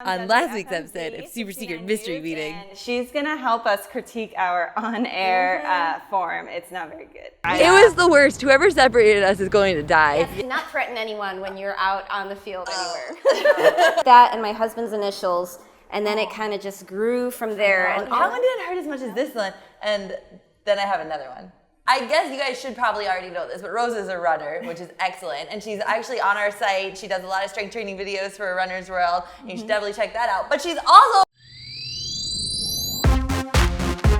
On last week's episode of Super Secret Mystery Meeting. And she's going to help us critique our on-air form. It's not very good. It was the worst. Whoever separated us is going to die. Yes, do not threaten anyone when you're out on the field anywhere. That and my husband's initials, and then it kind of just grew from there. And That one didn't hurt as much as this one. And then I have another one. I guess you guys should probably already know this, but Rosa's a runner, which is excellent. And she's actually on our site. She does a lot of strength training videos for Runner's World. You should definitely check that out. But she's also...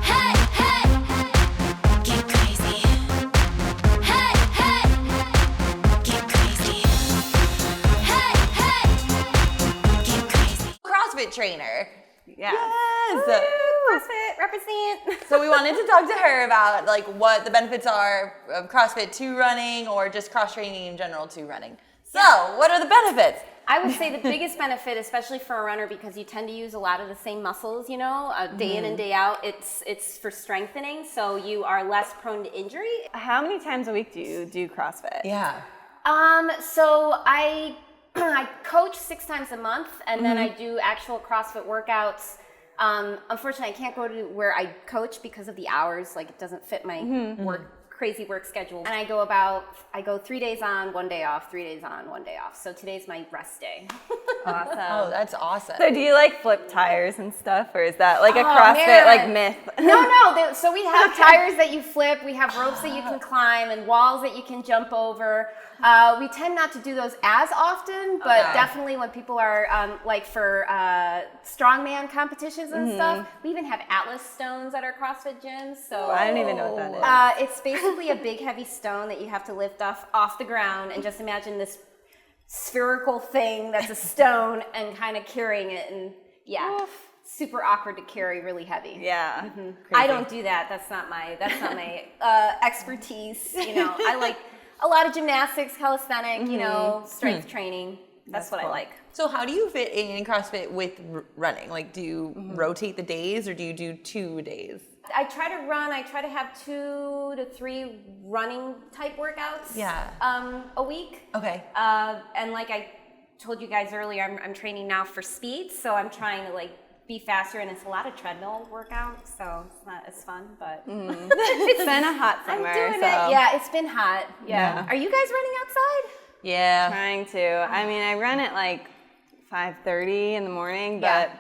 Hey, hey, get crazy. Hey, hey, get crazy. Hey, hey, get crazy. CrossFit trainer. Yeah. Yes. CrossFit, represent. So we wanted to talk to her about like what the benefits are of CrossFit to running or just cross training in general to running. So what are the benefits? I would say the biggest benefit, especially for a runner, because you tend to use a lot of the same muscles, you know, day in and day out. It's for strengthening, so you are less prone to injury. How many times a week do you do CrossFit? Yeah. So I coach 6 times a month, and then I do actual CrossFit workouts. Unfortunately, I can't go to where I coach because of the hours. Like, it doesn't fit my crazy work schedule. And I go 3 days on, 1 day off, 3 days on, 1 day off. So today's my rest day. Awesome. Oh, that's awesome. So do you like flip tires and stuff, or is that like a CrossFit like myth? No. So we have tires that you flip. We have ropes that you can climb and walls that you can jump over. We tend not to do those as often, but definitely when people are like for strongman competitions and stuff, we even have Atlas stones at our CrossFit gyms. So I don't even know what that is. it's basically a big heavy stone that you have to lift off the ground, and just imagine this spherical thing that's a stone and kind of carrying it, and super awkward to carry, really heavy. Yeah. I don't do that. That's not my expertise. You know, I like a lot of gymnastics, calisthenic, you know, strength training. That's what I like. So how do you fit in CrossFit with running? Like, do you rotate the days or do you do 2 days? I try to run. I try to have 2 to 3 running type workouts. A week. Okay. And like I told you guys earlier, I'm training now for speed, so I'm trying to like be faster, and it's a lot of treadmill workouts, so it's not as fun, but It's been a hot summer. I'm doing so. it. Yeah, it's been hot. Yeah. Are you guys running outside? Yeah. Trying to. I mean, I run at like 5:30 in the morning, but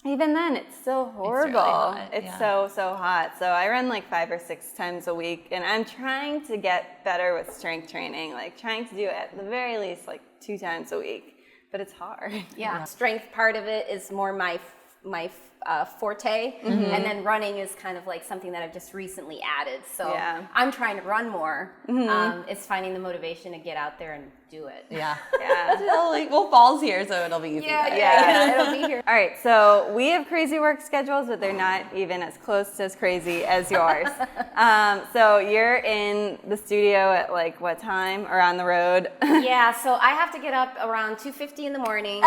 even then, it's still horrible. It's so hot. So I run like 5 or 6 times a week, and I'm trying to get better with strength training, like trying to do it at the very least like 2 times a week, but it's hard. Yeah. Strength part of it is more my forte, and then running is kind of like something that I've just recently added. So I'm trying to run more. It's finding the motivation to get out there and do it. Yeah. Well, fall's here, so it'll be easy. It'll be here. All right, so we have crazy work schedules, but they're not even as close to as crazy as yours. So you're in the studio at like what time, or on the road? So I have to get up around 2:50 in the morning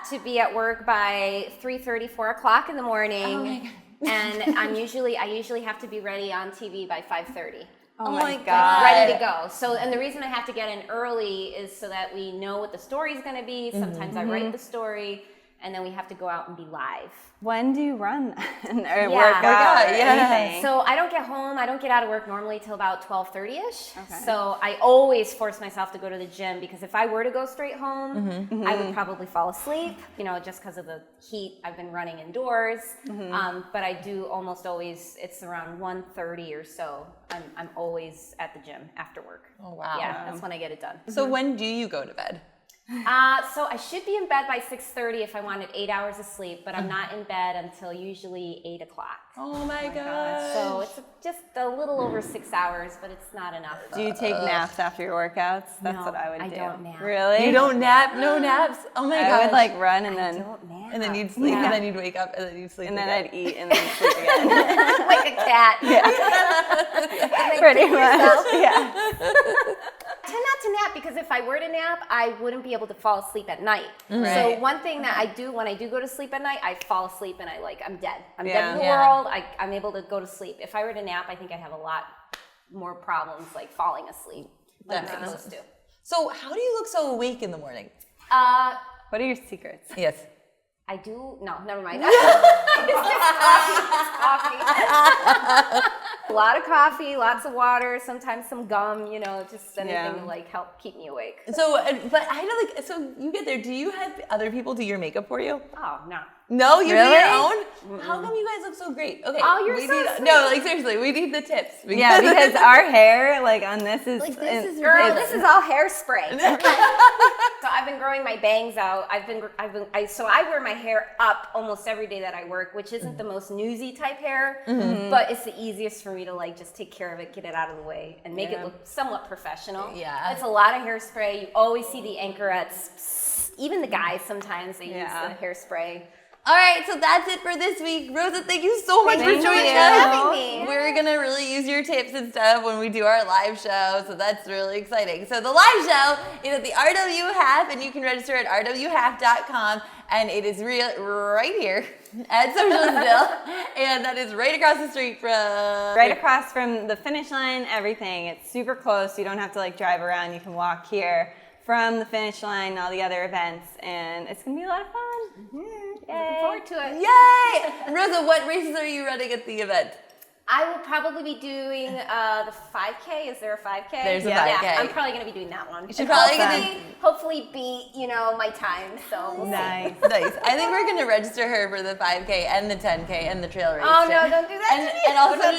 to be at work by 3:30, 4 o'clock in the morning. Oh my God. And I usually have to be ready on TV by 5:30. Oh my God. Ready to go. So, and the reason I have to get in early is so that we know what the story's going to be. Sometimes I write the story, and then we have to go out and be live. When do you run or work out or anything? So I don't get home. I don't get out of work normally till about 12:30ish. Okay. So I always force myself to go to the gym, because if I were to go straight home, I would probably fall asleep, you know, just because of the heat. I've been running indoors, but I do almost always, it's around 1:30 or so. I'm always at the gym after work. Oh, wow. Yeah, that's when I get it done. So when do you go to bed? So I should be in bed by 6:30 if I wanted 8 hours of sleep, but I'm not in bed until usually 8 o'clock. Oh my God. So it's just a little over 6 hours, but it's not enough. Do you take naps after your workouts? That's what I would do. I don't nap. Really? You don't nap? No naps? Oh my God. I would like run and then and then you'd sleep, and then you'd wake up, and then you'd sleep and then again. I'd eat and then sleep again. Like a cat. Pretty much. Yeah. I tend not to nap, because if I were to nap, I wouldn't be able to fall asleep at night. Right. So one thing that I do when I do go to sleep at night, I fall asleep and I'm dead. I'm dead in the world. I'm able to go to sleep. If I were to nap, I think I'd have a lot more problems like falling asleep. Like I'm supposed to. So how do you look so awake in the morning? What are your secrets? Yes. I do. No, never mind. It's coffee. A lot of coffee, lots of water, sometimes some gum, just anything to like help keep me awake. So, but I know, so you get there. Do you have other people do your makeup for you? Oh, no. No, you do Really? your own? How come you guys look so great? Okay. Oh, you're so sweet. No, seriously, we need the tips. Yeah, because our hair, on this is... Girl, this is all hairspray. So I've been growing my bangs out. So I wear my hair up almost every day that I work, which isn't the most newsy type hair, but it's the easiest for me to just take care of it, get it out of the way, and make it look somewhat professional. Yeah. It's a lot of hairspray. You always see the anchorettes. Even the guys sometimes, they use the hairspray. All right, so that's it for this week. Rosa, thank you so much for Thank joining you. us. Having me. We're going to really use your tips and stuff when we do our live show, so that's really exciting. So the live show is at the RW Half, and you can register at rwhalf.com, and it is right here at Social Still, and that is right across the street from... Right across from the finish line, everything. It's super close. You don't have to drive around. You can walk here from the finish line, all the other events, and it's going to be a lot of fun. Looking forward to it. Yay! Rosa, what races are you running at the event? I will probably be doing the 5K. Is there a 5K? There's a Yeah, 5K. I'm probably going to be doing that one. You should probably Hopefully beat, my time. So we'll see. Nice. Nice. I think we're going to register her for the 5K and the 10K and the trail race. Oh, too. no, don't do that to me. And also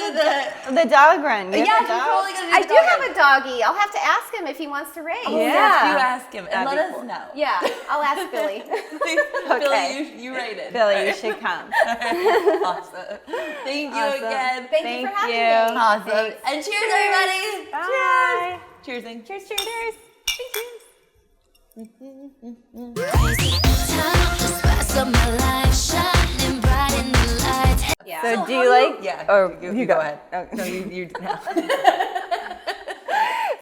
The dog run. You yeah, have she's a dog? probably going to do I the do dog have run. a doggy. I'll have to ask him if he wants to race. Oh, Yeah. yes, you ask him and That'd let be us cool. know. Yeah, I'll ask Billy. Billy, you rate it. Billy, you should come. Awesome. Thank you Awesome. again. Thank you for having you. me. Awesome. And cheers, everybody. Bye. Cheers. Cheersing. Cheers, cheers. Crazy time, the spice of my life, shining bright in the light. Yeah. So do you like... Yeah. Oh, you go ahead. Okay. No, you now.